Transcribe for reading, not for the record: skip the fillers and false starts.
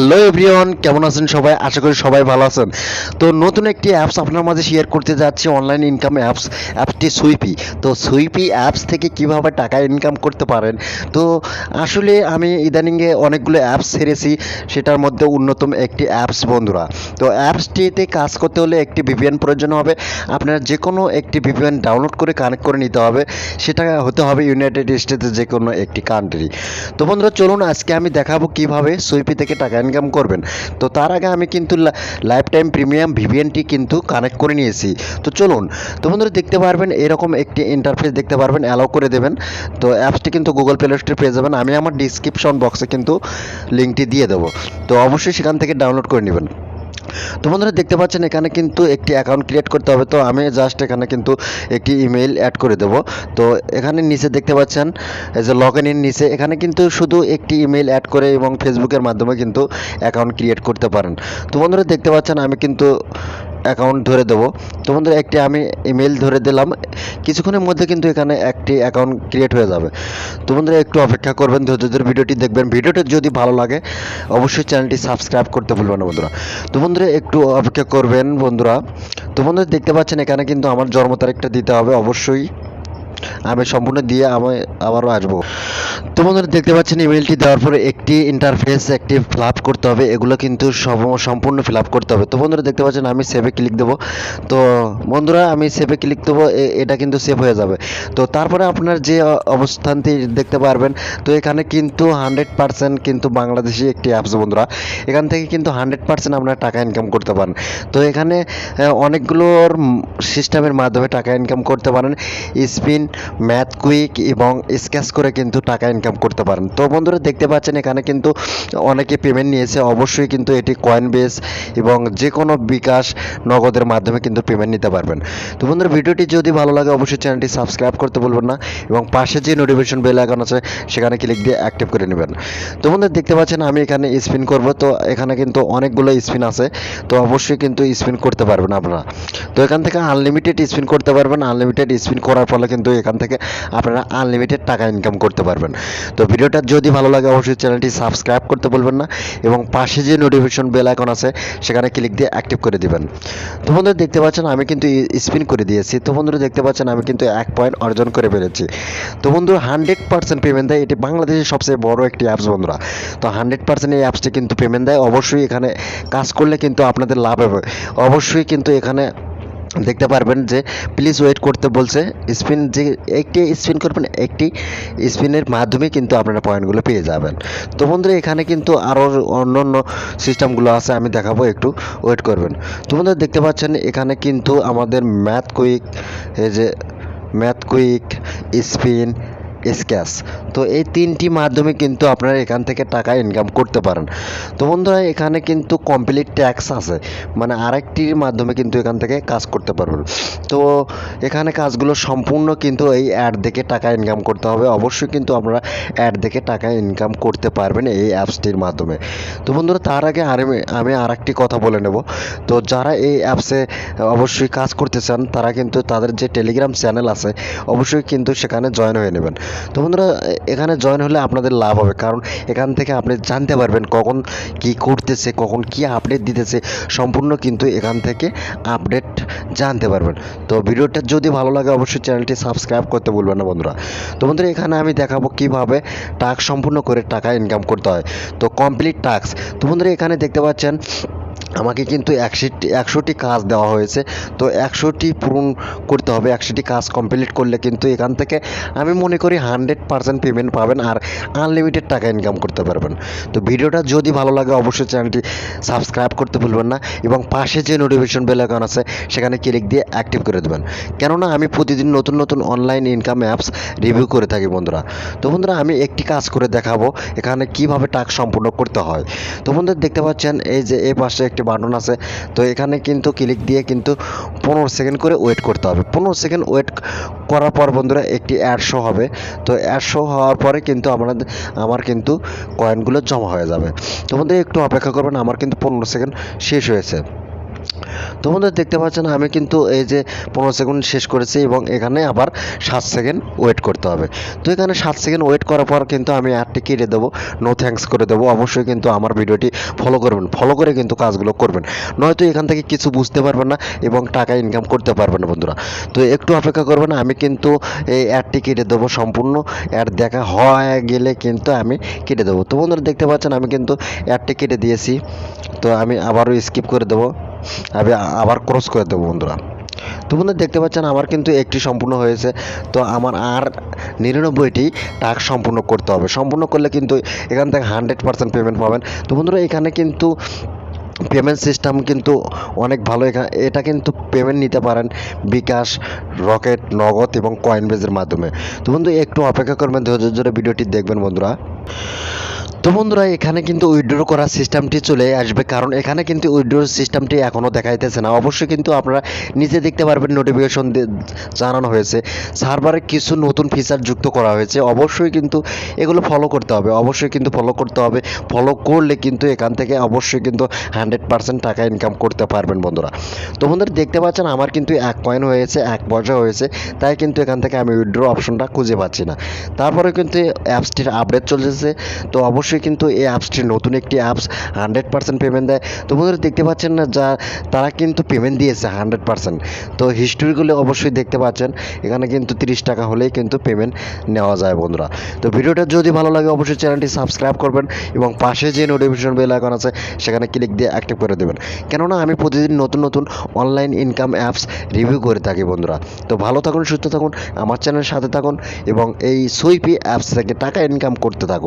Hello everyone, কেমন আছেন সবাই? আশা করি সবাই ভালো আছেন। তো নতুন একটি অ্যাপস আপনার মাঝে শেয়ার করতে যাচ্ছি, অনলাইন ইনকাম অ্যাপসটি সুইপি। তো সুইপি অ্যাপস থেকে কিভাবে টাকা ইনকাম করতে পারেন। তো আসলে আমি ইদানিংয়ে অনেকগুলো অ্যাপস ছেড়েছি, সেটার মধ্যে অন্যতম একটি অ্যাপস বন্ধুরা। তো অ্যাপসটিতে কাজ করতে হলে একটি ভিপিএন প্রয়োজন হবে। আপনার যে কোনো একটি ভিপিএন ডাউনলোড করে কানেক্ট করে নিতে হবে। সেটা হতে হবে ইউনাইটেড স্টেটসের যে কোনো একটি কান্ট্রি। তো বন্ধুরা চলুন আজকে আমি দেখাবো কিভাবে সুইপি থেকে টাকা ইনকাম করবেন। তো তার আগে আমি কিন্তু লাইফ টাইম প্রিমিয়াম ভিপিএনটি কিন্তু কানেক্ট করে নিয়েছি। তো চলুন, তো বন্ধুরা দেখতে পারবেন এরকম একটি ইন্টারফেস দেখতে পারবেন, অ্যালাউ করে দেবেন। তো অ্যাপসটি কিন্তু গুগল প্লে স্টোরে পেয়ে যাবেন, আমি আমার ডিসক্রিপশন বক্সে কিন্তু লিঙ্কটি দিয়ে দেবো। তো অবশ্যই সেখান থেকে ডাউনলোড করে নেবেন। তো বন্ধুরা দেখতে পাচ্ছেন এখানে কিন্তু একটি অ্যাকাউন্ট ক্রিয়েট করতে হবে। তো আমি জাস্ট এখানে কিন্তু একটি ইমেল অ্যাড করে দেব। তো এখানে নিচে দেখতে পাচ্ছেন এই যে লগ ইন নিচে, এখানে কিন্তু শুধু একটি ইমেল অ্যাড করে এবং ফেসবুকের মাধ্যমে কিন্তু অ্যাকাউন্ট ক্রিয়েট করতে পারেন। তো বন্ধুরা দেখতে পাচ্ছেন আমি কিন্তু অ্যাকাউন্ট ধরে দেবো। তো বন্ধুরা একটি আমি ইমেল ধরে দিলাম, কিছুক্ষণের মধ্যে কিন্তু এখানে একটি অ্যাকাউন্ট ক্রিয়েট হয়ে যাবে। তো বন্ধুরা একটু অপেক্ষা করবেন, ধৈর্য ধরে ভিডিওটি দেখবেন। ভিডিওটি যদি ভালো লাগে অবশ্যই চ্যানেলটি সাবস্ক্রাইব করতে ভুলবেন না বন্ধুরা। তো বন্ধুরা একটু অপেক্ষা করবেন বন্ধুরা। তো বন্ধুরা দেখতে পাচ্ছেন এখানে কিন্তু আমার জন্ম তারিখটা দিতে হবে অবশ্যই। আমি সম্পূর্ণ দিয়ে আমি আবারও আসবো। তো বন্ধুরা দেখতে পাচ্ছেন ইমেলটি দেওয়ার পরে একটি ইন্টারফেস একটি ফিল আপ করতে হবে, এগুলো কিন্তু সম্পূর্ণ ফিল আপ করতে হবে। তো বন্ধুরা দেখতে পাচ্ছেন আমি সেভে ক্লিক দেবো। তো বন্ধুরা আমি সেভে ক্লিক দেবো, এটা কিন্তু সেভ হয়ে যাবে। তো তারপরে আপনার যে অবস্থানটি দেখতে পারবেন, তো এখানে কিন্তু 100% কিন্তু বাংলাদেশি একটি অ্যাপস বন্ধুরা। এখান থেকে কিন্তু 100% আপনারা টাকা ইনকাম করতে পারেন। তো এখানে অনেকগুলোর সিস্টেমের মাধ্যমে টাকা ইনকাম করতে পারেন। স্পিন, ম্যাথ কুইক এবং স্ক্যাচ করে কিন্তু টাকা ইনকাম করতে পারেন। তো বন্ধুরা দেখতে পাচ্ছেন এখানে কিন্তু অনেকে পেমেন্ট নিয়েছে, অবশ্যই কিন্তু এটি কয়েন বেস এবং যে কোনো বিকাশ নগদের মাধ্যমে কিন্তু পেমেন্ট নিতে পারবেন। তো বন্ধুরা ভিডিওটি যদি ভালো লাগে অবশ্যই চ্যানেলটি সাবস্ক্রাইব করতে ভুলবেন না এবং পাশে যে নোটিফিকেশন বেল আইকন আছে সেখানে ক্লিক দিয়ে অ্যাক্টিভ করে নেবেন। তো বন্ধুরা দেখতে পাচ্ছেন আমি এখানে স্পিন করব। তো এখানে কিন্তু অনেকগুলো স্পিন আছে, তো অবশ্যই কিন্তু স্পিন করতে পারবেন আপনারা। তো এখান থেকে আনলিমিটেড স্পিন করতে পারবেন। আনলিমিটেড স্পিন করার ফলে কিন্তু এখান থেকে আপনারা আনলিমিটেড টাকা ইনকাম করতে পারবেন। তো ভিডিওটা যদি ভালো লাগে অবশ্যই চ্যানেলটি সাবস্ক্রাইব করতে বলবেন না এবং পাশে যে নোটিফিকেশন বেল আইকন আছে সেখানে ক্লিক দিয়ে অ্যাক্টিভ করে দিবেন। তো বন্ধুরা দেখতে পাচ্ছেন আমি কিন্তু স্পিন করে দিয়েছি। তো বন্ধুরা দেখতে পাচ্ছেন আমি কিন্তু 1 পয়েন্ট অর্জন করে ফেলেছি। তো বন্ধুরা 100% পেমেন্ট দেয়, এটি বাংলাদেশের সবচেয়ে বড় একটি অ্যাপস বন্ধুরা। তো 100% এই অ্যাপসটি কিন্তু পেমেন্ট দেয়। অবশ্যই এখানে কাজ করলে কিন্তু আপনাদের লাভ হবে। অবশ্যই কিন্তু এখানে দেখতে পারবেন যে প্লিজ ওয়েট করতে বলছে। স্পিন যে একটি স্পিন করবেন, একটি স্পিনের মাধ্যমে কিন্তু আপনারা পয়েন্টগুলো পেয়ে যাবেন। তো বন্ধুরা এখানে কিন্তু আরও অন্য সিস্টেমগুলো আছে, আমি দেখাবো, একটু ওয়েট করবেন। তো বন্ধুরা দেখতে পাচ্ছেন এখানে কিন্তু আমাদের ম্যাথ কুইক, এই যে ম্যাথ কুইক, স্পিন, স্ক্যাচ, তো এই তিনটি মাধ্যমে কিন্তু আপনারা এখান থেকে টাকা ইনকাম করতে পারেন। তো বন্ধুরা এখানে কিন্তু কমপ্লিট ট্যাক্স আছে, মানে আরেকটির মাধ্যমে কিন্তু এখান থেকে কাজ করতে পারবেন। তো এখানে কাজগুলো সম্পূর্ণ কিন্তু এই অ্যাড দেখে টাকা ইনকাম করতে হবে। অবশ্যই কিন্তু আপনারা অ্যাড দেখে টাকা ইনকাম করতে পারবেন এই অ্যাপসটির মাধ্যমে। তো বন্ধুরা তার আগে আমি আরেকটি কথা বলে নেব। তো যারা এই অ্যাপসে অবশ্যই কাজ করতে চান তারা কিন্তু তাদের যে টেলিগ্রাম চ্যানেল আছে অবশ্যই কিন্তু সেখানে জয়েন হয়ে নেবেন। তো বন্ধুরা এখানে জয়েন হলে আপনাদের লাভ হবে, কারণ এখান থেকে আপনি জানতে পারবেন কখন কি করতেছে, কখন কি আপডেট দিতেছে, সম্পূর্ণ কিন্তু এখান থেকে আপডেট জানতে পারবেন। তো ভিডিওটা যদি ভালো লাগে অবশ্যই চ্যানেলটি সাবস্ক্রাইব করতে ভুলবেন না বন্ধুরা। তো বন্ধুরা এখানে আমি দেখাবো কিভাবে টাস্ক সম্পূর্ণ করে টাকা ইনকাম করতে হয়। তো কমপ্লিট টাস্ক, তো বন্ধুরা এখানে দেখতে পাচ্ছেন আমাকে কিন্তু 100টি কাজ দেওয়া হয়েছে। তো 100টি পূরণ করতে হবে। 100টি কাজ কমপ্লিট করলে কিন্তু এখান থেকে আমি মনে করি 100% পেমেন্ট পাবেন আর আনলিমিটেড টাকা ইনকাম করতে পারবেন। তো ভিডিওটা যদি ভালো লাগে অবশ্যই চ্যানেলটি সাবস্ক্রাইব করতে ভুলবেন না এবং পাশে যে নোটিফিকেশন বেল আইকন আছে সেখানে ক্লিক দিয়ে অ্যাক্টিভ করে দেবেন, কেননা আমি প্রতিদিন নতুন নতুন অনলাইন ইনকাম অ্যাপস রিভিউ করে থাকি বন্ধুরা। তো বন্ধুরা আমি একটি কাজ করে দেখাবো এখানে কিভাবে টাস্ক সম্পূর্ণ করতে হয়। তো বন্ধুরা দেখতে পাচ্ছেন এই যে এই পাশে একটি বাটন আছে। তো এখানে কিন্তু ক্লিক দিয়ে কিন্তু 15 সেকেন্ড করে ওয়েট করতে হবে। 15 সেকেন্ড ওয়েট করার পর বন্ধুরা একটি অ্যাড শো হবে। তো অ্যাড শো হওয়ার পরে কিন্তু আমার কিন্তু কয়েনগুলো জমা হয়ে যাবে। তো বন্ধুরা একটু অপেক্ষা করবেন, আমার কিন্তু 15 সেকেন্ড শেষ হয়েছে। তো বন্ধুরা দেখতে পাচ্ছেন আমি কিন্তু এই যে 15 সেকেন্ড শেষ করেছি এবং এখানে আবার 7 সেকেন্ড ওয়েট করতে হবে। তো এখানে 7 সেকেন্ড ওয়েট করার পর কিন্তু আমি অ্যাডটি কেটে দেবো, নো থ্যাঙ্কস করে দেবো। অবশ্যই কিন্তু আমার ভিডিওটি ফলো করবেন, ফলো করে কিন্তু কাজগুলো করবেন, নয়তো এখান থেকে কিছু বুঝতে পারবেন না এবং টাকা ইনকাম করতে পারবেন না বন্ধুরা। তো একটু অপেক্ষা করবেন, আমি কিন্তু এই অ্যাডটি কেটে দেবো, সম্পূর্ণ অ্যাড দেখা হয়ে গেলে কিন্তু আমি কেটে দেবো। তো বন্ধুরা দেখতে পাচ্ছেন আমি কিন্তু অ্যাডটি কেটে দিয়েছি। তো আমি আবারও স্কিপ করে দেবো, আমি আবার ক্রস করে দেবো বন্ধুরা। তো বন্ধুরা দেখতে পাচ্ছেন আমার কিন্তু একটি সম্পূর্ণ হয়েছে। তো আমার আর 99টি টাস্ক সম্পূর্ণ করতে হবে। সম্পূর্ণ করলে কিন্তু এখান থেকে 100% পেমেন্ট পাবেন। তো বন্ধুরা এখানে কিন্তু পেমেন্ট সিস্টেম কিন্তু অনেক ভালো। এটা কিন্তু পেমেন্ট নিতে পারেন বিকাশ, রকেট, নগদ এবং কয়েনবেজের মাধ্যমে। তো বন্ধু একটু অপেক্ষা করবেন, ধৈর্য ধরে ভিডিওটি দেখবেন বন্ধুরা। তো বন্ধুরা এখানে কিন্তু উইথড্র করার সিস্টেমটি চলে আসবে, কারণ এখানে কিন্তু উইথড্র সিস্টেমটি এখনও দেখাইতেছে না। অবশ্যই কিন্তু আপনারা নিজে দেখতে পারবেন, নোটিফিকেশন জানানো হয়েছে। সার্ভারে কিছু নতুন ফিচার যুক্ত করা হয়েছে, অবশ্যই কিন্তু এগুলো ফলো করতে হবে, অবশ্যই কিন্তু ফলো করতে হবে। ফলো করলে কিন্তু এখান থেকে অবশ্যই কিন্তু 100% টাকা ইনকাম করতে পারবেন বন্ধুরা। তো বন্ধুরা দেখতে পাচ্ছেন আমার কিন্তু 1 কয়েন হয়েছে, 1 পয়সা হয়েছে, তাই কিন্তু এখান থেকে আমি উইথড্র অপশনটা খুঁজে পাচ্ছি না। তারপরে কিন্তু অ্যাপসটির আপডেট চলতেছে। তো অবশ্যই কিন্তু এই অ্যাপসটি নতুন একটি অ্যাপস, 100% পেমেন্ট দেয়। তো বন্ধুরা দেখতে পাচ্ছেন না, তারা কিন্তু পেমেন্ট দিয়েছে 100%। তো হিস্টোরিগুলো অবশ্যই দেখতে পাচ্ছেন, এখানে কিন্তু 30 টাকা হলেই কিন্তু পেমেন্ট নেওয়া যায় বন্ধুরা। তো ভিডিওটা যদি ভালো লাগে অবশ্যই চ্যানেলটি সাবস্ক্রাইব করবেন এবং পাশে যে নোটিফিকেশন বেল আইকন আছে সেখানে ক্লিক দিয়ে অ্যাক্টিভ করে দেবেন, কেননা আমি প্রতিদিন নতুন নতুন অনলাইন ইনকাম অ্যাপস রিভিউ করে থাকি বন্ধুরা। তো ভালো থাকুন, সুস্থ থাকুন, আমার চ্যানেলের সাথে থাকুন এবং এই সুইপি অ্যাপস থেকে টাকা ইনকাম করতে থাকুন।